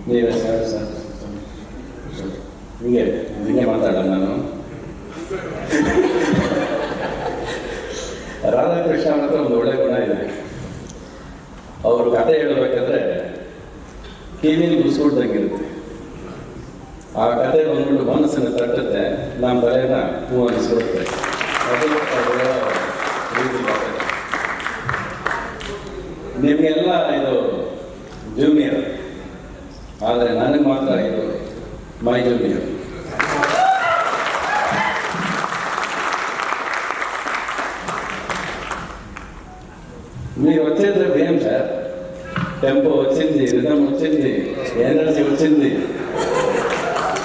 ನೀವೇ sir sir ಹಿಂಗೆ ಹಿಂಗೆ ಮಾತಾಡೋಣ ನಾನು. ರಾಧಾಕೃಷ್ಣ ಹತ್ರ ಒಂದು ಒಳ್ಳೆ ಗುಣ ಇದೆ. ಅವರು ಕತೆ ಹೇಳಬೇಕಾದ್ರೆ ಕಿವಿಲಿ ಮುಸ್ಕೊಡ್ದಂಗಿರುತ್ತೆ. ಆ ಕತೆ ಬಂದ್ಬಿಟ್ಟು ಮನಸ್ಸನ್ನು ತಟ್ಟುತ್ತೆ, ನಮ್ಮ ತಲೆನ ಹೂ ಅನಿಸ್ಕೊಡುತ್ತೆ. ಅದು ರೀತಿ ಕತೆ. ನಿಮಗೆಲ್ಲ ಇದು ಜೂನಿಯರ್, ಆದರೆ ನನಗೆ ಮಾತ್ರ ಇದು ಮೈ ಜೂನಿಯರ್. మీరు వచ్చేది ఏం సార్? టెంపో వచ్చింది, రిథమ్ వచ్చింది, ఎనర్జీ వచ్చింది,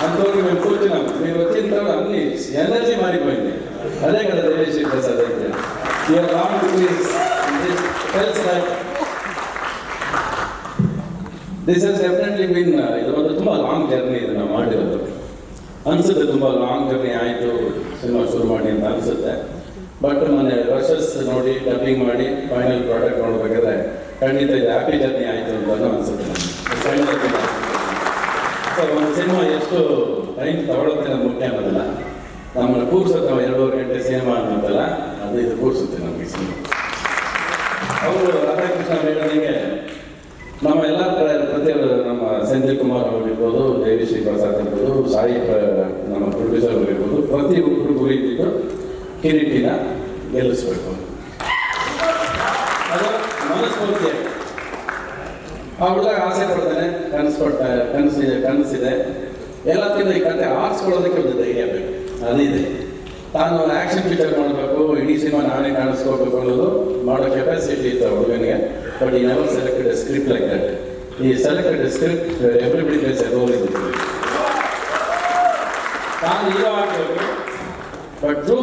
అంతవరకు మేము కూర్చున్నాం. మీరు వచ్చిన తర్వాత అన్ని ఎనర్జీ మారిపోయింది. అదే కదా దేవేశ్వరి ప్రసాద్ అయితే. Your long tells that this has definitely been ಇದು ಒಂದು ತುಂಬ ಲಾಂಗ್ ಜರ್ನಿ ಇದು ನಾವು ಮಾಡಿರೋದು ಅನಿಸುತ್ತೆ. ತುಂಬ ಲಾಂಗ್ ಜರ್ನಿ ಆಯಿತು ಸಿನಿಮಾ ಶುರು ಮಾಡಿ ಅಂತ ಅನಿಸುತ್ತೆ. ಬಟ್ ಮೊನ್ನೆ ವರ್ಷಸ್ ನೋಡಿ ಡಬ್ಬಿಂಗ್ ಮಾಡಿ ಫೈನಲ್ ಪ್ರಾಡಕ್ಟ್ ನೋಡ್ಬೇಕಾದ್ರೆ ಖಂಡಿತ ಇದು ಹ್ಯಾಪಿ ಜರ್ನಿ ಆಯಿತು ಅಂತಲೂ ಅನಿಸುತ್ತೆ. ಸೊ ಒಂದು ಸಿನಿಮಾ ಎಷ್ಟು ಟೈಮ್ ತಗೊಳುತ್ತೆ ನಮ್ಗೆ ಮುಖ್ಯ ಅನ್ನೋದಿಲ್ಲ, ನಮ್ಮನ್ನು ಕೂರಿಸುತ್ತೆ. 2.5 ಗಂಟೆ ಸಿನಿಮಾ ಅನ್ನೋದಲ್ಲ, ಅದು ಇದು ಕೂರಿಸುತ್ತೆ ನಮಗೆ ಸಿನಿಮಾ. ಅವರು ರಾಧಾಕೃಷ್ಣ ಹೇಳಿದಂಗೆ ನಮ್ಮ ಎಲ್ಲ ಪ್ರತಿಯೊಬ್ಬರು, ನಮ್ಮ ಸೆಂಥಿಲ್ ಕುಮಾರ್ ಅವರಿರ್ಬೋದು, ದೇವಿಶ್ರೀ ಪ್ರಸಾದ್ ಇರ್ಬೋದು, ಸಾಯಿ ನಮ್ಮ ಪ್ರೊಡ್ಯೂಸರ್ ಅವರಿರ್ಬೋದು, ಪ್ರತಿಯೊಬ್ಬರು ಗುರಿ ಇದ್ದಿದ್ದು ಕಿರೀಟಿನ ಗೆಲ್ಲಿಸ್ಬೇಕು. ಅದು ಮನಸ್ಫೂರ್ತಿ. ಆ ಹುಡುಗ ಆಸೆ ಪಡ್ತಾನೆ, ಕನಸಿದೆ. ಎಲ್ಲಕ್ಕಿಂತ ಈ ಕತೆ ಆರಿಸ್ಕೊಳ್ಳೋದಕ್ಕೆ ಒಂದು ಧೈರ್ಯ ಬೇಕು, ಅದಿದೆ. ತಾನು ಆ್ಯಕ್ಷನ್ ಪಿಕ್ಚರ್ ಮಾಡಬೇಕು, ಇಡೀ ಸಿನಿಮಾ ನಾನೇ ಕಾಣಿಸ್ಕೋಬೇಕು ಅನ್ನೋದು ಮಾಡೋ ಕೆಪಾಸಿಟಿ ಇತ್ತು ಹುಡುಗನಿಗೆ. But he never selected a script like that. He selected a script everybody plays a role ಇರುತ್ತೆ. ತಾನು ಹೀರೋ ಆಗಬೇಕು, but through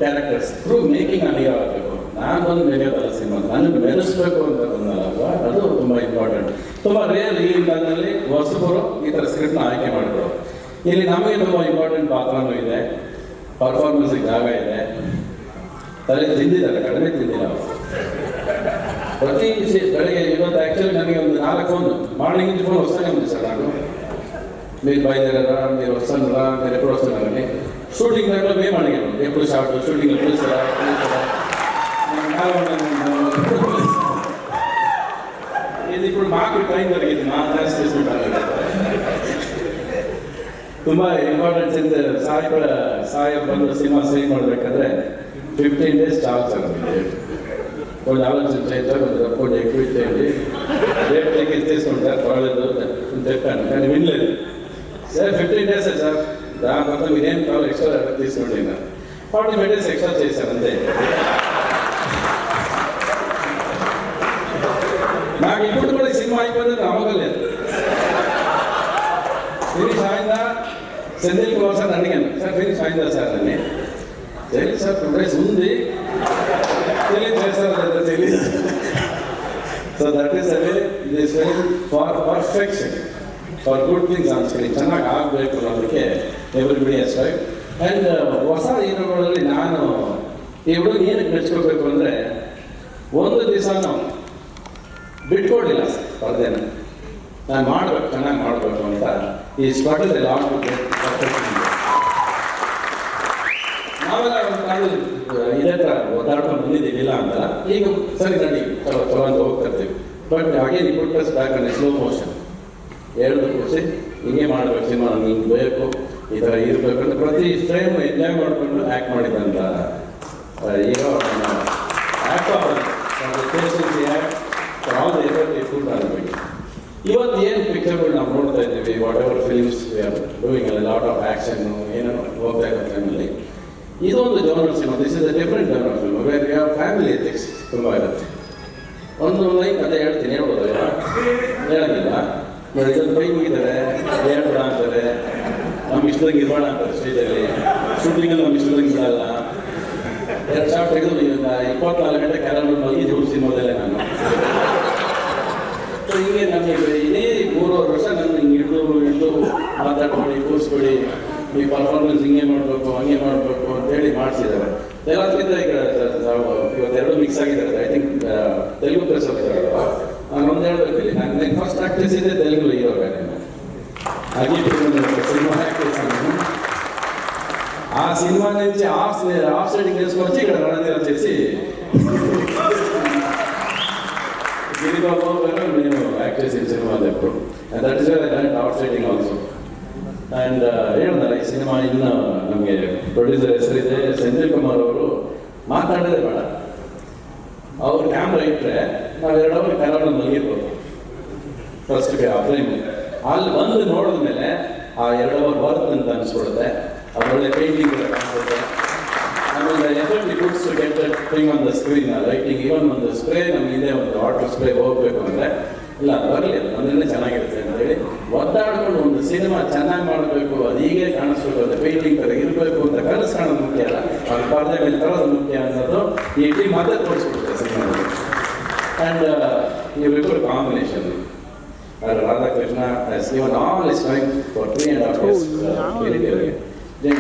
characters, through making ನಾನು ಹೀರೋ ಆಗಬೇಕು. ನಾನು ಬಂದು ಮೆರೆಯೋದಲ್ಲ ಸಿನಿಮಾ, ನನಗೆ ಮೆರೆಸ್ಬೇಕು ಅಂತ ಬಂದಲ್ಲಲ್ವ, ಅದು ತುಂಬ ಇಂಪಾರ್ಟೆಂಟ್. ತುಂಬ ರೇರ್ ಈ ಕಾಲದಲ್ಲಿ ಹೊಸಬರು ಈ ಥರ ಸ್ಕ್ರಿಪ್ಟ್ನ ಆಯ್ಕೆ ಮಾಡಿದ್ರು. ಇಲ್ಲಿ ನಮಗೆ ತುಂಬ ಇಂಪಾರ್ಟೆಂಟ್ ಪಾತ್ರನೂ ಇದೆ, ಪರ್ಫಾರ್ಮೆನ್ಸಿಗೆ ಜಾಗ ಇದೆ. ತಲೆ ತಿಂದಿದ್ದಾರೆ, ಕಡಿಮೆ ತಿಂದಿಲ್ಲ ಅವರು. ಪ್ರತಿ ಬೆಳಗ್ಗೆ ಇವತ್ತು ಆ್ಯಕ್ಚುಲಿ ನನಗೆ ಒಂದು 4 ಫೋನ್, మార్నింగ్ నుంచి ఫోన్ వస్తూనే ఉంది సార్ నాకు. మీరు బయలుదేరారా, మీరు వస్తున్నారా, మీరు ఎప్పుడు వస్తున్నారని. షూటింగ్ టైంలో మేము అడిగాము, ఎప్పుడు షార్ట్ షూటింగ్లో పిలుస్తారా. ఇది ఇప్పుడు మాకు టైం దొరికింది, మా డ్యాన్స్ చేసుకుంటారు. ತುಂಬ ಇಂಪಾರ್ಟೆನ್ಸ್ ಇದೆ. ಸಾಯಿ ಬಂದು ಸಿನಿಮಾ ಸೈ ಮಾಡಬೇಕಾದ್ರೆ 15 days చాలు సార్. కొంచెం ఆలోచించండి సార్, కొంచెం ఎక్కువ ఇచ్చేయండి, రేపు టికెట్ తీసుకుంటారు పర్వాలేదు అని చెప్పాను. కానీ వినలేదు. సార్ 15 days సార్, దాని తర్వాత మీరేం కావాలి ఎక్స్ట్రా తీసుకోండి. 45 days ఎక్స్ట్రా చేశారు అంతే. నాకు ఇప్పుడు కూడా ఈ సినిమా అయిపోయిందని నమ్మకం లేదు. ఫినిష్ అయిందా సెంథిల్ కుమార్ సార్ అడిగాను, సార్ ఫినిష్ అయిందా సార్ అని. తెలియదు సార్, 2 days ఉంది, తెలియదు చేస్తారు లేదా తెలియదు. So that is away this way for perfection, for good things on screen. ಚೆನ್ನಾಗಿ ಆಗಬೇಕು ಅನ್ನೋದಕ್ಕೆ ಎವ್ರಿಬಡಿ ಹ್ಯಾಸ್ ಟ್ರೈಡ್. ಆ್ಯಂಡ್ ಹೊಸ ಹೀರೋಗಳಲ್ಲಿ ನಾನು ಈ ಹುಡುಗ ಏನಕ್ಕೆ ಮೆಚ್ಕೋಬೇಕು ಅಂದರೆ, ಒಂದು ದಿವಸ ನಾವು ಬಿಟ್ಕೊಡ್ಲಿಲ್ಲ ಸ್ಪರ್ಧೆನ. ನಾನು ಮಾಡಬೇಕು, ಚೆನ್ನಾಗಿ ಮಾಡಬೇಕು ಅಂತ ಈ ಸ್ಪರ್ಧೆ ಲಾಟ್ ಪರ್ಫೆಕ್ಷನ್. ನಾವೆಲ್ಲ ಒಂದು ಕಾಲದಲ್ಲಿ ಇದೇ ಥರ ಒದ್ದಾಡ್ಕೊಂಡು ಬಂದಿದ್ದೀವಿ, ಇಲ್ಲ ಅಂತ. ಈಗ ಸರಿ ನಡಿ ಚಲೋ ಅಂತ ಹೋಗ್ತಿರ್ತೀವಿ. But again he put us back on slow motion. ಹೇಳ್ದು ಖುಷಿ, ಹಿಂಗೆ ಮಾಡಬೇಕು ಸಿನಿಮಾ, ನಮ್ಗೆ ಹಿಂಗೆ ಬೇಕು, ಈ ಥರ ಇರಬೇಕು ಅಂತ ಪ್ರತಿ ಫ್ರೇಮ್ ಎಂಜಾಯ್ ಮಾಡಿಕೊಂಡು ಆ್ಯಕ್ಟ್ ಮಾಡಿದಂಥ ಈಗ ಆ್ಯಕ್ಟ್ ಆಗಬೇಕು. ಇವತ್ತು ಏನು ಪಿಕ್ಚರ್ಗಳು ನಾವು ನೋಡ್ತಾ ಇದ್ದೀವಿ, whatever films doing a lot of ಆ್ಯಕ್ಷನ್ನು ಏನೋ ಹೋಗ್ತಾ ಇರೋ ಟೈಮಲ್ಲಿ ಇದೊಂದು ಜೋನರ್ ಸಿನಿಮಾ. This is a different genre film where you have family ethics ತುಂಬ ಇರುತ್ತೆ. ಒಂದು ಲೈನ್ ಕತೆ ಹೇಳ್ತೀನಿ, ಹೇಳ್ಬೋದಲ್ಲ? ಹೇಳಂಗಿಲ್ಲ. ಇದೊಂದು ಕೈ ಮುಗಿತಾರೆ, ಹೇಳ್ಬೇಡ ಅಂತಾರೆ, ನಮ್ಮ ಇಷ್ಟದಂಗೆ ಇರಬೇಡ ಅಂತಾರೆ ಸ್ಟೇಜಲ್ಲಿ. ಶೂಟಿಂಗಲ್ಲಿ ನಮ್ಮ ಇಷ್ಟದಂಗೆ ಬಿಡಲ್ಲ. 2 ಶಾರ್ಟ್ ತೆಗೆದು 24 ಗಂಟೆ ಕ್ಯಾರಲ್ ಮಲಗಿ ಜೋರು ಸಿನಿಮಾದಲ್ಲೇ ನಾನು. ಸೊ ಹಿಂಗೆ ನಮಗೆ ಇಡೀ 3.5 ವರ್ಷ ನನ್ನ ಹಿಂಗೆ ಹಿಡಿದು ಮಾತಾಡ್ಕೊಳ್ಳಿ, ಕೂರಿಸ್ಕೊಳ್ಳಿ, ಈ ಪರ್ಫಾರ್ಮೆನ್ಸ್ ಹಿಂಗೆ ಮಾಡಬೇಕು, ಹಂಗೆ ಮಾಡಬೇಕು ಅಂತೇಳಿ ಮಾಡಿಸಿದ್ದಾರೆ. ಎಲ್ಲದಕ್ಕಿಂತ ಈಗ ಇವತ್ತೆರಡು ಮಿಕ್ಸ್ ಆಗಿದ್ದಾರೆ. ಐ ಥಿಂಕ್ ತೆಲುಗು ಪ್ರೆಸ್ ನಾನು ಒಂದು ಹೇಳ್ಬೇಕು, ಇಲ್ಲಿ ನಾನು ಫಸ್ಟ್ ಪ್ರಾಕ್ಟೀಸ್ ಇದೆ ತೆಲುಗು ಹೀರೋಗ. సినిమా యాక్ట్ చేశాను. ఆ సినిమా నుంచి ఆఫ్ సైడింగ్ చేసుకొచ్చి ఇక్కడ రణధీర వచ్చేసి ಗಿರಿಬಾಬು ಅವರು మేము యాక్ట్ చేసిన ಸಿನಿಮಾದ ಎప్పుడు ದಟ್ ಇಸ್ ಆಫ್ ಸೈಡಿಂಗ್ ಆಲ್ಸೋ. ಆ್ಯಂಡ್ ಹೇಳಿದ್ನಲ್ಲ ಈ ಸಿನಿಮಾ ಇನ್ನು ನಮಗೆ ಪ್ರೊಡ್ಯೂಸರ್ ಹೆಸರಿದೆ ಸೆಂಥಿಲ್ ಕುಮಾರ್ ಅವರು ಮಾತಾಡೋದೇ ಬೇಡ, ಅವ್ರು ಕ್ಯಾಮ್ರಾ ಇಟ್ಟರೆ ನಾವು 2 ಅವರ್ ಕನ್ನಡ ಮಲಗಿರ್ಬೋದು ಫಸ್ಟ್ ಫ್ರೇಮ್. ಅಲ್ಲಿ ಬಂದು ನೋಡಿದ್ಮೇಲೆ ಆ 2 ಅವರ್ ವರ್ತ್ ಅಂತ ಅನಿಸ್ಬಿಡುತ್ತೆ. ಅದರೊಳ್ಳೆ ಪೇಂಟಿಂಗ್ ಎಲ್ಲ ಕಾಣಿಸುತ್ತೆ. ಆಮೇಲೆ effect goods get thing on the screen, lighting, even ಒಂದು ಸ್ಪ್ರೇ ನಮ್ಗೆ ಹಿಂದೆ ಒಂದು ವಾಟರ್ ಸ್ಪ್ರೇ ಹೋಗಬೇಕು ಅಂದರೆ ಇಲ್ಲ ಅದು ಬರಲಿ, ಅದು ಬಂದ್ರೆ ಚೆನ್ನಾಗಿರುತ್ತೆ ಅಂತೇಳಿ ಒದ್ದಾಡ್ಕೊಂಡು ಒಂದು ಸಿನಿಮಾ ಚೆನ್ನಾಗಿ ಮಾಡಬೇಕು, ಅದು ಹೀಗೆ ಕಾಣಿಸ್ಬೇಕು, ಅದು ಪೇಂಟಿಂಗ್ ಥರ ಇರಬೇಕು ಅಂತ ಕನಸು ಕಾಣೋದು ಮುಖ್ಯ ಅಲ್ಲ, ಅದು ಪರದೆ ಮೇಲೆ ತರೋದು ಮುಖ್ಯ ಅನ್ನೋದು ಈ ಟೀಮ್ ಮತ್ತೆ ತೋರಿಸ್ಬಿಡುತ್ತೆ ಸಿನಿಮಾದಲ್ಲಿ. ಆ್ಯಂಡ್ ಇವರಿಬ್ಬರು combination Radhakrishna has given all his time for 3.5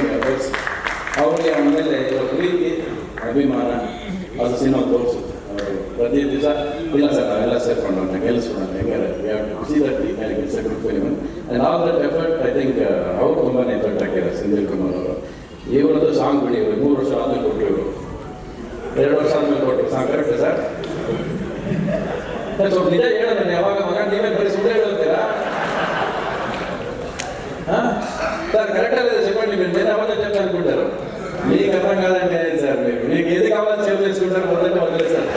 years ಅವ್ರಿಗೆ ಅವನ ಮೇಲೆ ಇರೋ ಪ್ರೀತಿ ಅಭಿಮಾನ ಅದು ಸಿನಿಮಾ ತೋರಿಸುತ್ತೆ. ಅವರು ಪ್ರತಿ ದಿವಸ ಇಲ್ಲ ಸರ್ ನಾವೆಲ್ಲ ಸೇರ್ಕೊಂಡು ಗೆಲ್ಲಿಸೋಣ ಹೆಂಗಾರೆ it's a good film and all that effort I think ಅವ್ರು ತುಂಬಾ ಎಫರ್ಟ್ ಹಾಕಿದ್ದಾರೆ ಸೆಂಥಿಲ್ ಕುಮಾರ್ ಅವರು. ಇವ್ರದ್ದು ಸಾಂಗ್ ಬಿಡಿ, ಇವರು 3 ವರ್ಷ ಆದ್ಮೇಲೆ ಕೊಟ್ಟರು, ಇವರು 2 ವರ್ಷ ಆದ್ಮೇಲೆ ಕೊಟ್ಟರು ಸಾಂಗ್. Correct sir? ಸ್ವಲ್ಪ ನಿಜ ಹೇಳೋಣ, ಯಾವಾಗ ಮಗ ನೀವೇ ಬರೀ ಸುಳ್ಳು ಹೇಳ್ತೀರಾ? ಹಾಂ ಸರ್ కరెక్ట్గా చెప్పండి, మీరు నేను అబద్ధం చెప్పాలనుకుంటారు, మీకు అర్థం కాదండి సార్. మీకు ఏది కావాలని చెప్పి చేసుకుంటారు, మొదటి వదిలేస్తారు.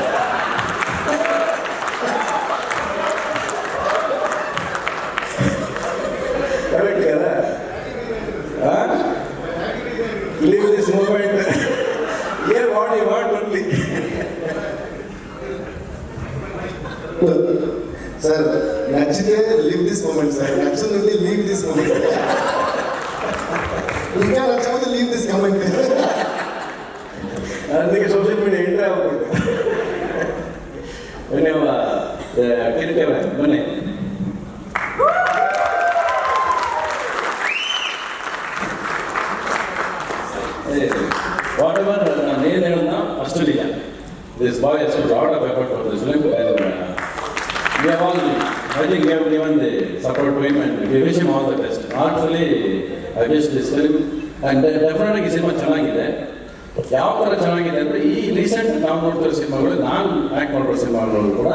కరెక్ట్ కదా? Leave this moment here what you want only. Sir నచ్చితే లీవ్ దిస్ మూమెంట్, సార్ నచ్చుంది లీవ్ దిస్ మూమెంట్, ఇంకా నచ్చకపోతే లీవ్ దిస్ కమెంట్. ಅದಕ್ಕೆ ಸೋಷಿಯಲ್ ಮೀಡಿಯಾ ಎಂಟ್ರಿ ಆಗ್ಬಿಟ್ಟು ಕಿರಿತೇವೆ ಬನ್ನಿ. ವಾಟ್ ಎವರ್ ನಾನು ಏನು ಹೇಳಿದ್ನ ಅಷ್ಟು ನಿಜ. This boy has put lot of effort for this film and we have all, I think we have given the support to him and we wish him all the best. Actually, I wish this film and definitely cinema ಚೆನ್ನಾಗಿದೆ. ಯಾವ ಥರ ಚೆನ್ನಾಗಿದೆ ಅಂದರೆ ಈ recent ನಾವು ನೋಡ್ತಿರೋ ಸಿನಿಮಾಗಳು, ನಾನು act ಮಾಡಿರೋ ಸಿನಿಮಾಗಳು ಕೂಡ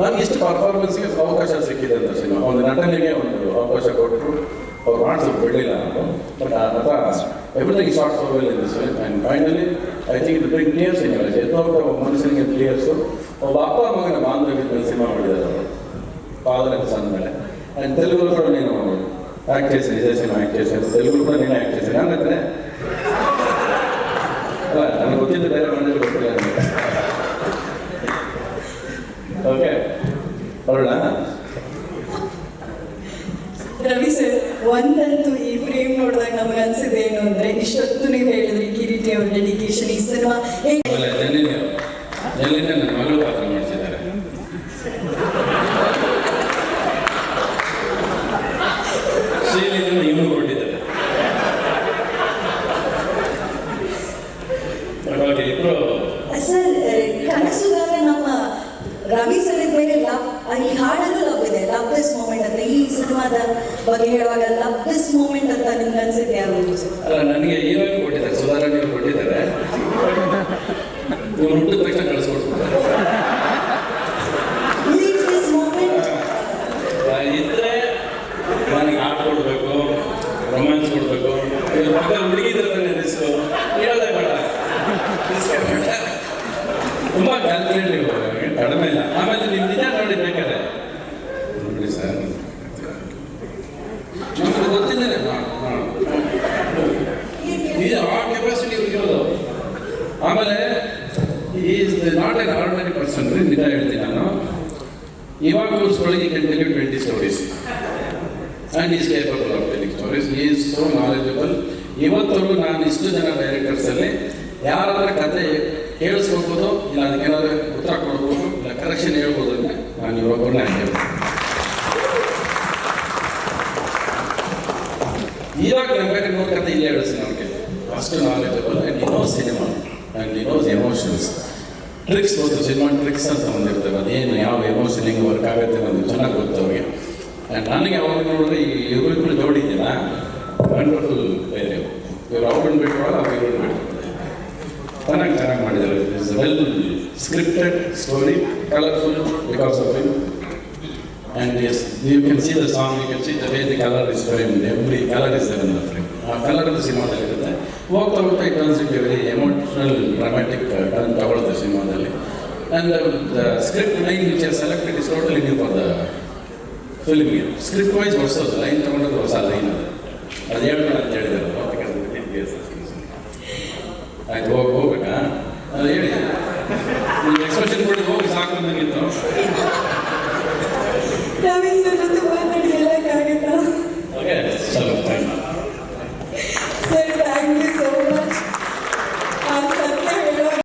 ನನಗೆ ಇಷ್ಟು ಪರ್ಫಾರ್ಮೆನ್ಸ್ಗೆ ಅವಕಾಶ ಸಿಕ್ಕಿದೆ ಅಂತ ಸಿನಿಮಾ. ಒಂದು ನಟನೆಗೆ ಒಂದು ಅವಕಾಶ ಕೊಟ್ಟರು, ಅವ್ರು ಮಾಡಿಸೋದು ಬಿಡಲಿಲ್ಲ ನಾನು. ಬಟ್ ಆ ಥರ everything short so well in this film and finally I think ಇದು ಬ್ರಿಂಗ್ ಕ್ಲಿಯರ್ಸ್ ಇನ್ ಯುವರ್ ಎದ್ದೋಗ್ತ ಒಬ್ಬ ಮನುಷ್ಯನಿಗೆ ಕ್ಲಿಯರ್ಸು. ಒಬ್ಬ ಅಪ್ಪ ಮಗನ ಬಾಂಧವ್ಯದ ಸಿನಿಮಾ ಮಾಡಿದ್ದಾರೆ ಅವರು, ಫಾದರ್ ಅಂಡ್ ಸನ್ ಮೇಲೆ. ಆ್ಯಂಡ್ ತೆಲುಗು ಕೂಡ ನೀನು ಆ್ಯಕ್ಟ್ చేసి ಇದೇ ಸಿನಿಮಾ ಆ್ಯಕ್ಟ್ చేసి ತೆಲುಗು ಕೂಡ ನೀನು ಆ್ಯಕ್ಟ್ చేಸಿ ನನ್ನ ಹತ್ರ ಅಲ್ಲ ನನಗೆ ಗೊತ್ತಿದ್ದು ಬೇರೆ ಮನೇಲಿ ಗೊತ್ತಿಲ್ಲ ನನಗೆ. ಓಕೆ ಹೊರಡ ರವಿ ಸರ್, ಒಂದಂತೂ ಈ ಫ್ರೇಮ್ ನೋಡಿದಾಗ ನಮಗೆ ಅನ್ಸಿದೆ ಏನು ಅಂದ್ರೆ, ಇಷ್ಟೊತ್ತು ನೀವು ಹೇಳಿದ್ರಿ ಕಿರೀಟಿ ಅವ್ರ ಡೆಡಿಕೇಶನ್ ಈ ಸಿನಿಮಾ ಎಲ್ಲಿಂದ ನನ್ನ ಮಗಳು ಪಾತ್ರ ಮಾಡಿಸಿದ್ದಾರೆ. ಶ್ರೀಲಿಂದ ಇವನು ಕೊಟ್ಟಿದ್ದಾರೆ. ಇಬ್ಬರು ಸರ್ ಕನಸುಗಾರ ನಮ್ಮ ರವಿ ಸರ್ ಮೇಲೆ ಲವ್, ಈ ಹಾಡಲ್ಲೂ ಲವ್ ಇದೆ, ಲವ್ ದಿಸ್ ಮೂಮೆಂಟ್ ಅಂತ. ಈ ಸಿನಿಮಾದ ಬಗ್ಗೆ ಹೇಳುವಾಗ ಲವ್ ದಿಸ್ ಮೂಮೆಂಟ್ ಅಂತ ನಿಮ್ಗೆ ಅನ್ಸಿದೆ ಯಾವುದು? ಅಲ್ಲ, ನನಗೆ ಹೀರೋಯಿನ್ ಕೊಟ್ಟಿದ್ದಾರೆ, ಸುಧಾರಣೆ ಕೊಟ್ಟಿದ್ದಾರೆ. ಇವ್ರು ಹುಟ್ಟಿದ ತಕ್ಷಣ ಕಳಿಸ್ಕೊಡ್ತಾರೆ. ಇದ್ರೆ ನನಗೆ ಆಟ ಕೊಡಬೇಕು, ರೊಮ್ಯಾನ್ಸ್ ಕೊಡಬೇಕು. ಇವ್ರ ಪಕ್ಕ ಹುಡುಗಿದ್ರೆ ನೆನೆಸು ಹೇಳೋದೇ ಬೇಡ, ತುಂಬ ಕ್ಯಾಲ್ಕುಲೇಟ್ ನೀವು ಕಡಿಮೆ ಇಲ್ಲ. ಆಮೇಲೆ ನೀವು ನಿಜ ನೋಡಿ ಬೇಕಾದ್ರೆ ನೋಡಿ ಸರ್, ನಮಗೆ ಗೊತ್ತಿಲ್ಲ ನಿಜ ಆ ಕೆಪಾಸಿಟಿ ಇರೋದು. ಆಮೇಲೆ is not an ordinary person ರೀ, ನಿಜ ಹೇಳ್ತೀನಿ ನಾನು. ಇವಾಗ story can tell you 20 stories and is capable of telling stories. Is so knowledgeable. ಇವತ್ತವರೆಗೂ ನಾನು ಇಷ್ಟು ಜನ ಡೈರೆಕ್ಟರ್ಸಲ್ಲಿ ಯಾರಾದ್ರೂ ಕತೆ ಕೇಳಿಸ್ಕೋಬೋದು, ಇಲ್ಲ ಅದಕ್ಕೇನಾದ್ರೂ ಉತ್ತರ ಕೊಡ್ಬೋದು, ಇಲ್ಲ ಕರೆಕ್ಷನ್ ಹೇಳ್ಬೋದು ಅಂದರೆ ನಾನು ಇವೊಬ್ಬರನ್ನ ಹೇಳ್ತೀನಿ. ಇವಾಗ ನನ್ನ ಬೇಕಾದ್ರೆ ನೋಡಿ ಕತೆ ಇಲ್ಲೇ ಹೇಳಿಸ್ತೀನಿ ಅವ್ರಿಗೆ. ಅಷ್ಟು ನಾಲೆಜಬಲ್ ಆ್ಯಂಡ್ ಇನ್ನೋ ಸಿನಿಮಾ ಆ್ಯಂಡ್ ಇನ್ನೋಸ್ ಎಮೋಷನ್ಸ್ ಟ್ರಿಕ್ಸ್ ಗೊತ್ತು. ಸಿನಿಮಾ ಟ್ರಿಕ್ಸ್ ಅಂತ ಒಂದಿರ್ತವೆ, ಅದೇನು ಯಾವ ಎಮೋಷನ್ ಹಿಂಗೆ ವರ್ಕ್ ಆಗುತ್ತೆ ಅನ್ನೋದು ಚೆನ್ನಾಗಿ ಗೊತ್ತು ಅವ್ರಿಗೆ. ಆ್ಯಂಡ್ ನನಗೆ ಯಾವಾಗ ನೋಡಿದ್ರೆ ಈ ಇವ್ರಿಬ್ರು ಜೋಡಿ ಇದೆಯಲ್ಲ ವಂಡರ್ಫುಲ್ ಬೇರೆ ಇವ್ರು ಅವ್ರನ್ನ ಬಿಟ್ಟವಾಗ ಅವ್ರು ಇವ್ರನ್ನ ಬಿಟ್ಟು ಚೆನ್ನಾಗಿ ಮಾಡಿದ್ದಾರೆ. It's well scripted story, colourful because of it. And yes, you can see the song, you can see the way the color is framed, every color is there in the frame. ಆ colour ಸಿನಿಮಾದಲ್ಲಿ ಇರುತ್ತೆ. ಹೋಗ್ತಾ ಹೋಗ್ತಾ it turns it very emotional dramatic turn ತಗೊಳುತ್ತೆ ಸಿನಿಮಾದಲ್ಲಿ. And the script line which are selected is totally new for the film. Script wise ಹೊಸದು line ತಗೊಂಡದ್ದು ಹೊಸ ಲೈನ್ ಅದು ಹೇಳ್ಬೇಡ ಅಂತ ಹೇಳಿದ್ದಾರೆ. ಆಯ್ತು ಹೋಗ್ಬೇಕಾ ಅದು ಹೇಳಿ ಎಕ್ಸ್ಪ್ರೆಷನ್ ಕೊಟ್ಟು ಹೋಗಿ ಸಾಕು ನನಗಿತ್ತು. ರವಿ ಸರ್